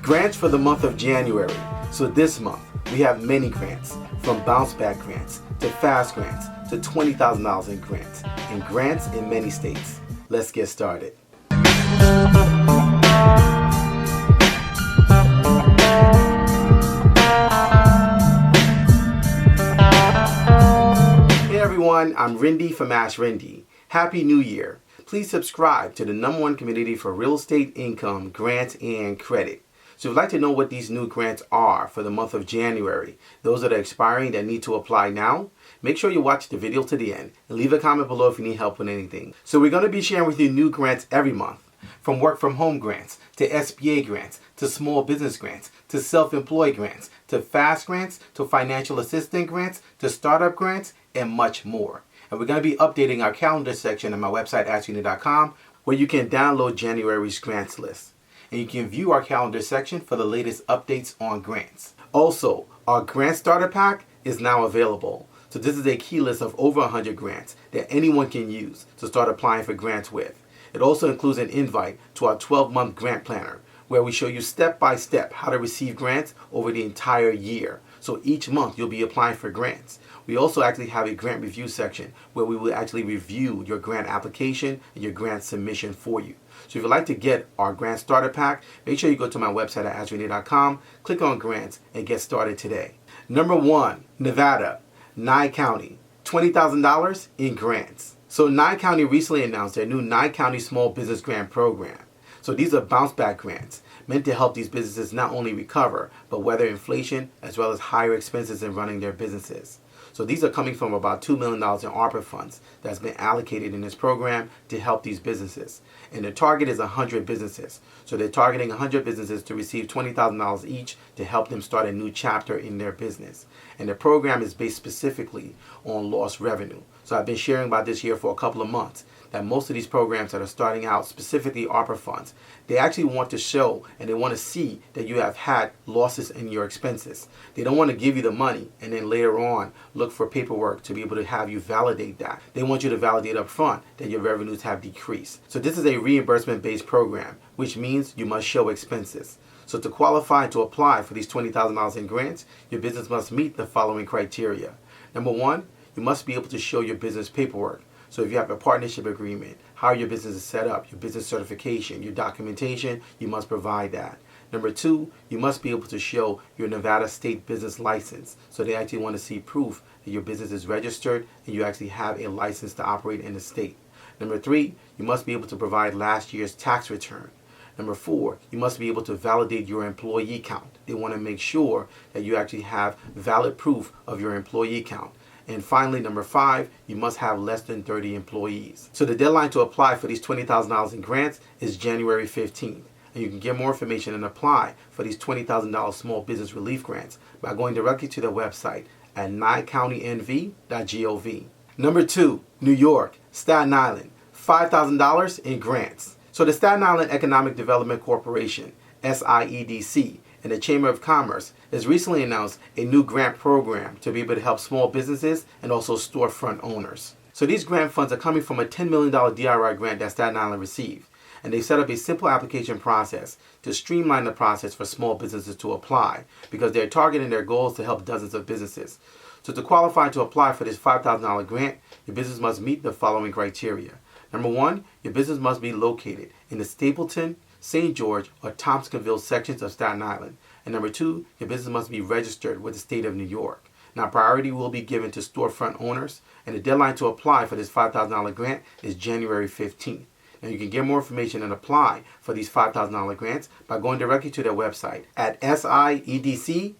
Grants for the month of January. So this month, we have many grants, from bounce back grants to fast grants to $20,000 in grants, and grants in many states. Let's get started. Hey everyone, I'm Rinde from AskRinde. Happy New Year. Please subscribe to the #1 community for real estate income, grants, and credit. So if you'd like to know what these new grants are for the month of January, those that are expiring that need to apply now, make sure you watch the video to the end and leave a comment below if you need help with anything. So we're going to be sharing with you new grants every month, from work from home grants, to SBA grants, to small business grants, to self-employed grants, to fast grants, to financial assistance grants, to startup grants, and much more. And we're going to be updating our calendar section on my website, AskRinde.com, where you can download January's grants list. And you can view our calendar section for the latest updates on grants. Also, our Grant Starter Pack is now available. So this is a key list of over 100 grants that anyone can use to start applying for grants with. It also includes an invite to our 12-month grant planner, where we show you step-by-step how to receive grants over the entire year. So each month you'll be applying for grants. We also actually have a grant review section where we will actually review your grant application and your grant submission for you. So if you'd like to get our Grant Starter Pack, make sure you go to my website at AskRinde.com, click on grants, and get started today. #1, Nevada, Nye County, $20,000 in grants. So Nye County recently announced their new Nye County Small Business Grant Program. So these are bounce back grants meant to help these businesses not only recover, but weather inflation as well as higher expenses in running their businesses. So these are coming from about $2 million in ARPA funds that's been allocated in this program to help these businesses. And the target is 100 businesses. So they're targeting 100 businesses to receive $20,000 each to help them start a new chapter in their business. And the program is based specifically on lost revenue. So I've been sharing about this here for a couple of months, that most of these programs that are starting out, specifically ARPA funds, they actually want to show and they want to see that you have had losses in your expenses. They don't want to give you the money and then later on look for paperwork to be able to have you validate that. They want you to validate up front that your revenues have decreased. So this is a reimbursement-based program, which means you must show expenses. So to qualify to apply for these $20,000 in grants, your business must meet the following criteria. #1, you must be able to show your business paperwork. So if you have a partnership agreement, how your business is set up, your business certification, your documentation, you must provide that. #2, you must be able to show your Nevada state business license. So they actually want to see proof that your business is registered and you actually have a license to operate in the state. #3, you must be able to provide last year's tax return. #4, you must be able to validate your employee count. They want to make sure that you actually have valid proof of your employee count. And finally, #5, you must have less than 30 employees. So the deadline to apply for these $20,000 in grants is January 15th. And you can get more information and apply for these $20,000 small business relief grants by going directly to their website at nyecountynv.gov. #2, New York, Staten Island, $5,000 in grants. So the Staten Island Economic Development Corporation, SIEDC, and the Chamber of Commerce has recently announced a new grant program to be able to help small businesses and also storefront owners. So these grant funds are coming from a $10 million DRI grant that Staten Island received. And they set up a simple application process to streamline the process for small businesses to apply, because they're targeting their goals to help dozens of businesses. So to qualify to apply for this $5,000 grant, your business must meet the following criteria. #1, your business must be located in the Stapleton, St. George, or Tompkinsville sections of Staten Island. And #2, your business must be registered with the state of New York. Now, priority will be given to storefront owners, and the deadline to apply for this $5,000 grant is January 15th. Now, you can get more information and apply for these $5,000 grants by going directly to their website at siedc.org.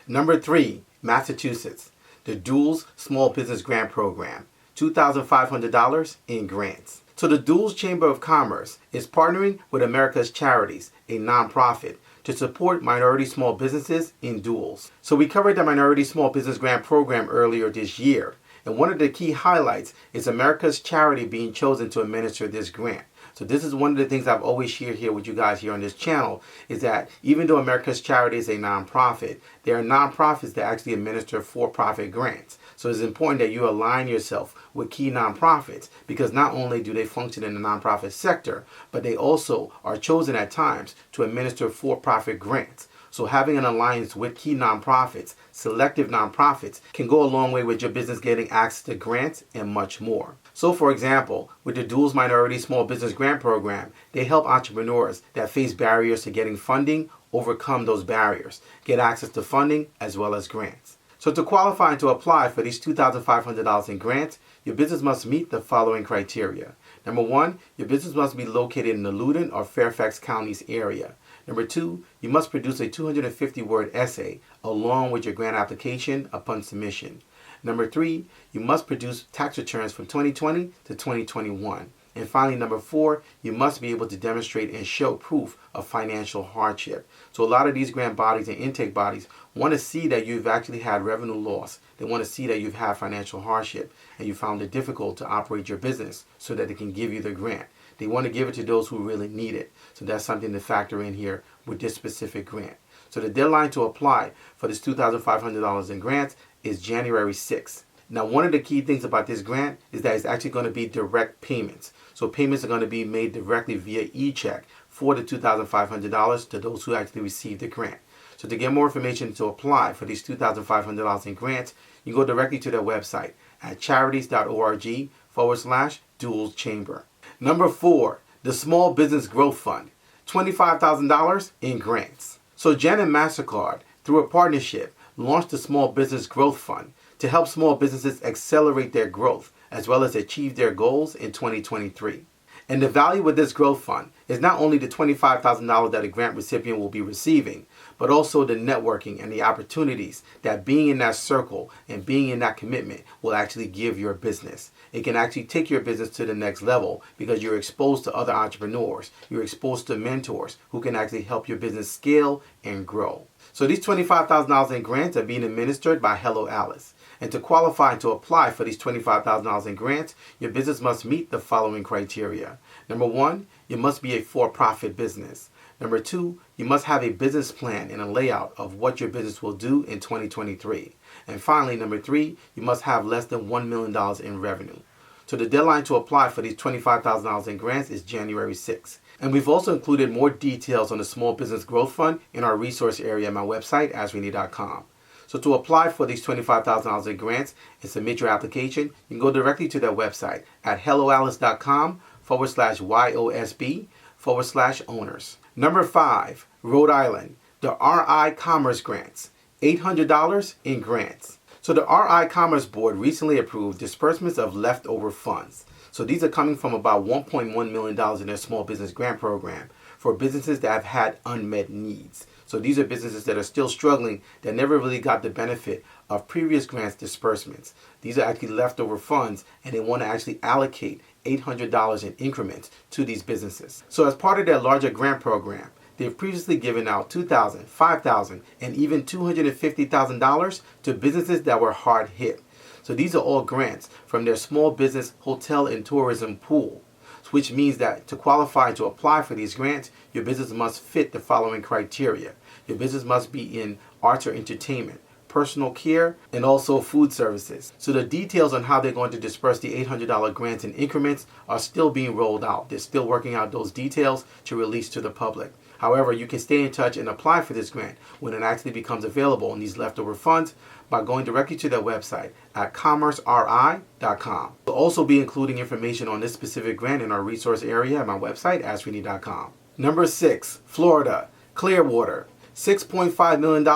#3, Massachusetts, the Duals Small Business Grant Program, $2,500 in grants. So the Duals Chamber of Commerce is partnering with America's Charities, a nonprofit, to support minority small businesses in Duals. So we covered the Minority Small Business Grant Program earlier this year. And one of the key highlights is America's Charity being chosen to administer this grant. So this is one of the things I've always shared here with you guys here on this channel, is that even though America's Charity is a nonprofit, there are nonprofits that actually administer for-profit grants. So it's important that you align yourself with key nonprofits, because not only do they function in the nonprofit sector, but they also are chosen at times to administer for-profit grants. So having an alliance with key nonprofits, selective nonprofits, can go a long way with your business getting access to grants and much more. So for example, with the Duals Minority Small Business Grant Program, they help entrepreneurs that face barriers to getting funding overcome those barriers, get access to funding as well as grants. So to qualify and to apply for these $2,500 in grants, your business must meet the following criteria. Number one, your business must be located in the Loudoun or Fairfax counties area. Number two, you must produce a 250-word essay along with your grant application upon submission. Number three, you must produce tax returns from 2020 to 2021. And finally, number four, you must be able to demonstrate and show proof of financial hardship. So a lot of these grant bodies and intake bodies want to see that you've actually had revenue loss. They want to see that you've had financial hardship and you found it difficult to operate your business so that they can give you the grant. They want to give it to those who really need it. So that's something to factor in here with this specific grant. So the deadline to apply for this $2,500 in grants is January 6th. Now, one of the key things about this grant is that it's actually going to be direct payments. So payments are going to be made directly via e-check for the $2,500 to those who actually receive the grant. So to get more information to apply for these $2,500 in grants, you go directly to their website at charities.org/Duals Chamber. Number four, the Small Business Growth Fund, $25,000 in grants. So Jen and MasterCard, through a partnership, launched the Small Business Growth Fund to help small businesses accelerate their growth as well as achieve their goals in 2023. And the value of this growth fund is not only the $25,000 that a grant recipient will be receiving, but also the networking and the opportunities that being in that circle and being in that commitment will actually give your business. It can actually take your business to the next level because you're exposed to other entrepreneurs. You're exposed to mentors who can actually help your business scale and grow. So these $25,000 in grants are being administered by Hello Alice. And to qualify and to apply for these $25,000 in grants, your business must meet the following criteria. Number one, you must be a for-profit business. Number two, you must have a business plan and a layout of what your business will do in 2023. And finally, number three, you must have less than $1 million in revenue. So the deadline to apply for these $25,000 in grants is January 6th. And we've also included more details on the Small Business Growth Fund in our resource area at my website, AskRinde.com. So to apply for these $25,000 in grants and submit your application, you can go directly to their website at helloalice.com/YOSB/owners. Number five, Rhode Island, the RI Commerce Grants, $800 in grants. So the RI Commerce Board recently approved disbursements of leftover funds. So these are coming from about $1.1 million in their small business grant program for businesses that have had unmet needs. So these are businesses that are still struggling, that never really got the benefit of previous grants disbursements. These are actually leftover funds, and they want to actually allocate $800 in increments to these businesses. So as part of their larger grant program, they've previously given out $2,000, $5,000, and even $250,000 to businesses that were hard hit. So these are all grants from their small business hotel and tourism pool, which means that to qualify and to apply for these grants, your business must fit the following criteria. Your business must be in arts or entertainment, personal care, and also food services. So the details on how they're going to disperse the $800 grants in increments are still being rolled out. They're still working out those details to release to the public. However, you can stay in touch and apply for this grant when it actually becomes available in these leftover funds by going directly to their website at commerceri.com. We'll also be including information on this specific grant in our resource area at my website, AskRinde.com. Number six, Florida, Clearwater, $6.5 million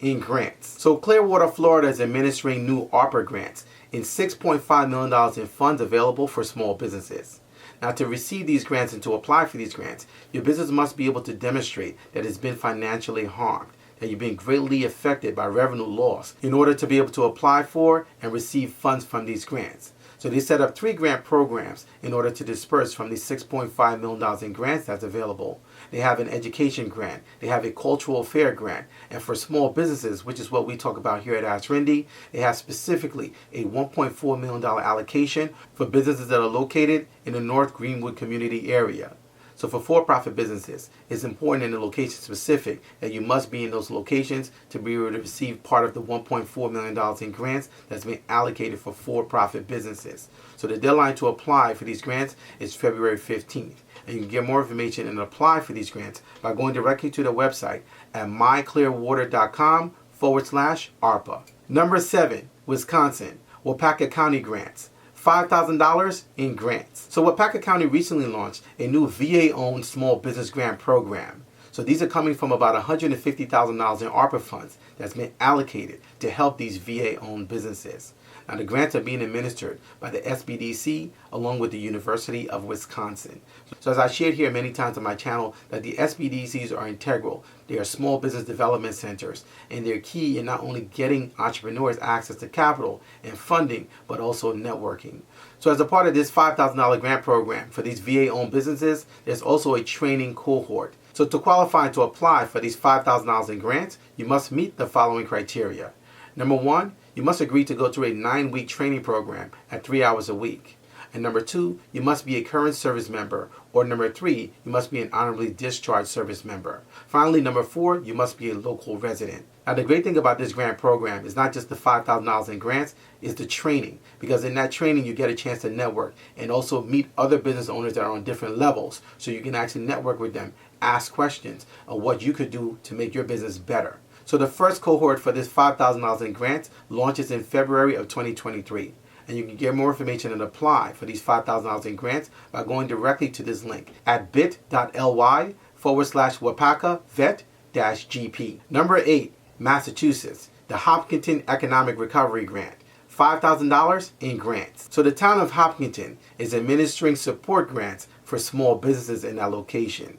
in grants. So Clearwater, Florida is administering new ARPA grants in $6.5 million in funds available for small businesses. Now, to receive these grants and to apply for these grants, your business must be able to demonstrate that it's been financially harmed, that you've been greatly affected by revenue loss in order to be able to apply for and receive funds from these grants. So they set up 3 grant programs in order to disperse from the $6.5 million in grants that's available. They have an education grant, they have a cultural fair grant, and for small businesses, which is what we talk about here at AskRinde, they have specifically a $1.4 million allocation for businesses that are located in the North Greenwood community area. So for for-profit businesses, it's important in the location specific that you must be in those locations to be able to receive part of the $1.4 million in grants that's been allocated for for-profit businesses. So the deadline to apply for these grants is February 15th. And you can get more information and apply for these grants by going directly to the website at myclearwater.com/ARPA. Number 7, Wisconsin, Waupaca County grants. $5,000 in grants. So Waupaca County recently launched a new VA-owned small business grant program. So these are coming from about $150,000 in ARPA funds that's been allocated to help these VA-owned businesses. Now the grants are being administered by the SBDC along with the University of Wisconsin. So as I shared here many times on my channel, that the SBDCs are integral. They are small business development centers, and they're key in not only getting entrepreneurs access to capital and funding, but also networking. So as a part of this $5,000 grant program for these VA-owned businesses, there's also a training cohort. So to qualify to apply for these $5,000 in grants, you must meet the following criteria. Number 1, you must agree to go through a 9-week training program at 3 hours a week. And number 2, you must be a current service member. Or number 3, you must be an honorably discharged service member. Finally, number 4, you must be a local resident. Now the great thing about this grant program is not just the $5,000 in grants, it's the training. Because in that training you get a chance to network and also meet other business owners that are on different levels. So you can actually network with them, ask questions on what you could do to make your business better. So the first cohort for this $5,000 in grants launches in February of 2023. And you can get more information and apply for these $5,000 in grants by going directly to this link at bit.ly/Waupaca-VET-GP. Number 8, Massachusetts, the Hopkinton Economic Recovery Grant. $5,000 in grants. So the town of Hopkinton is administering support grants for small businesses in that location.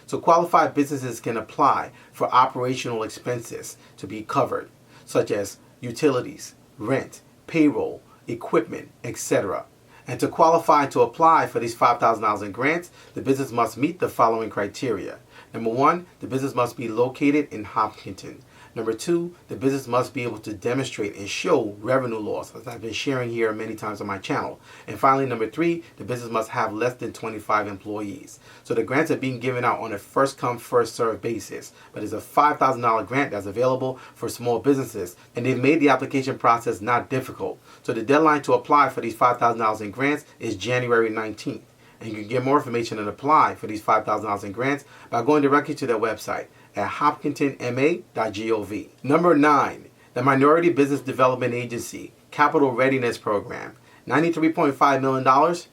So qualified businesses can apply for operational expenses to be covered, such as utilities, rent, payroll, equipment, etc. And to qualify to apply for these $5,000 in grants, the business must meet the following criteria. Number 1, the business must be located in Hopkinton. Number 2, the business must be able to demonstrate and show revenue loss, as I've been sharing here many times on my channel. And finally, number 3, the business must have less than 25 employees. So the grants are being given out on a first-come, first-served basis. But it's a $5,000 grant that's available for small businesses. And they've made the application process not difficult. So the deadline to apply for these $5,000 in grants is January 19th. And you can get more information and apply for these $5,000 in grants by going directly to their website at hopkintonma.gov. Number 9, the Minority Business Development Agency Capital Readiness Program, $93.5 million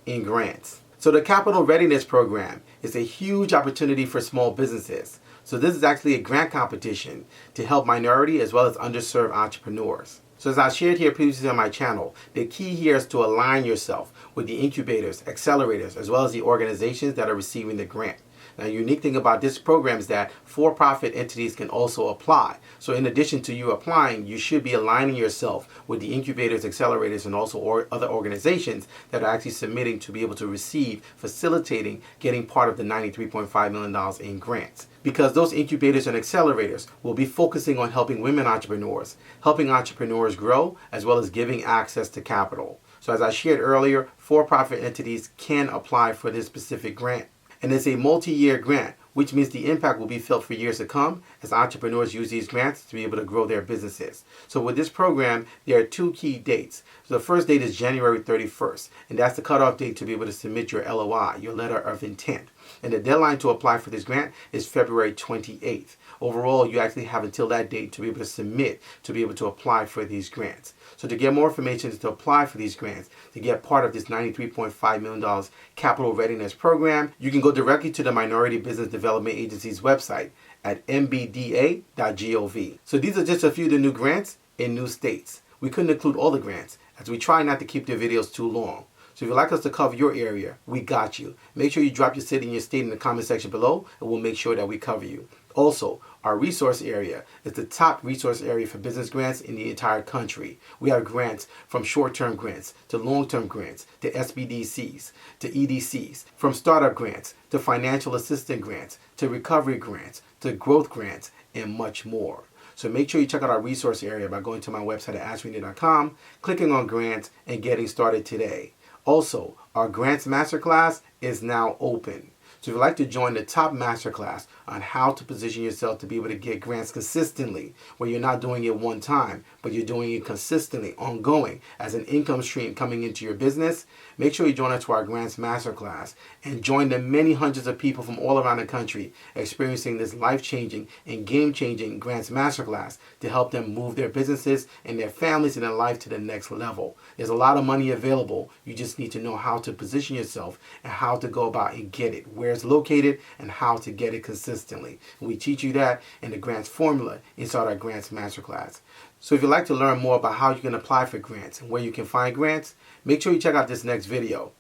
in grants. So the Capital Readiness Program is a huge opportunity for small businesses. So this is actually a grant competition to help minority as well as underserved entrepreneurs. So as I shared here previously on my channel, the key here is to align yourself with the incubators, accelerators, as well as the organizations that are receiving the grant. Now, the unique thing about this program is that for-profit entities can also apply. So in addition to you applying, you should be aligning yourself with the incubators, accelerators, and also other organizations that are actually submitting to be able to receive, facilitating, getting part of the $93.5 million in grants. Because those incubators and accelerators will be focusing on helping women entrepreneurs, helping entrepreneurs grow, as well as giving access to capital. So as I shared earlier, for-profit entities can apply for this specific grant. And it's a multi-year grant, which means the impact will be felt for years to come as entrepreneurs use these grants to be able to grow their businesses. So with this program, there are 2 key dates. So the first date is January 31st, and that's the cutoff date to be able to submit your LOI, your letter of intent. And the deadline to apply for this grant is February 28th. Overall, you actually have until that date to be able to submit, to be able to apply for these grants. So to get more information to apply for these grants, to get part of this $93.5 million Capital Readiness Program, you can go directly to the Minority Business Development Agency's website at mbda.gov. So these are just a few of the new grants in new states. We couldn't include all the grants as we try not to keep the videos too long. So if you'd like us to cover your area, we got you. Make sure you drop your city and your state in the comment section below, and we'll make sure that we cover you. Also, our resource area is the top resource area for business grants in the entire country. We have grants from short-term grants to long-term grants to SBDCs to EDCs, from startup grants to financial assistance grants to recovery grants to growth grants and much more. So make sure you check out our resource area by going to my website at AskRinde.com, clicking on grants, and getting started today. Also, our Grants Masterclass is now open. So if you'd like to join the top masterclass on how to position yourself to be able to get grants consistently, where you're not doing it one time, but you're doing it consistently, ongoing, as an income stream coming into your business, make sure you join us to our Grants Masterclass and join the many hundreds of people from all around the country experiencing this life-changing and game-changing Grants Masterclass to help them move their businesses and their families and their life to the next level. There's a lot of money available. You just need to know how to position yourself and how to go about and get it, where it's located, and how to get it consistently. And we teach you that in the grants formula inside our Grants Masterclass. So if you'd like to learn more about how you can apply for grants and where you can find grants, make sure you check out this next video,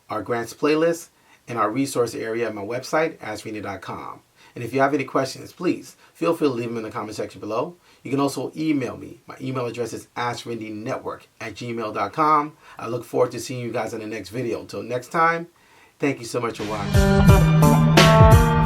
our grants playlist, and our resource area at my website, AskRinde.com. And if you have any questions, please feel free to leave them in the comment section below. You can also email me. My email address is AskRindeNetwork@gmail.com. I look forward to seeing you guys in the next video. Until next time, thank you so much for watching.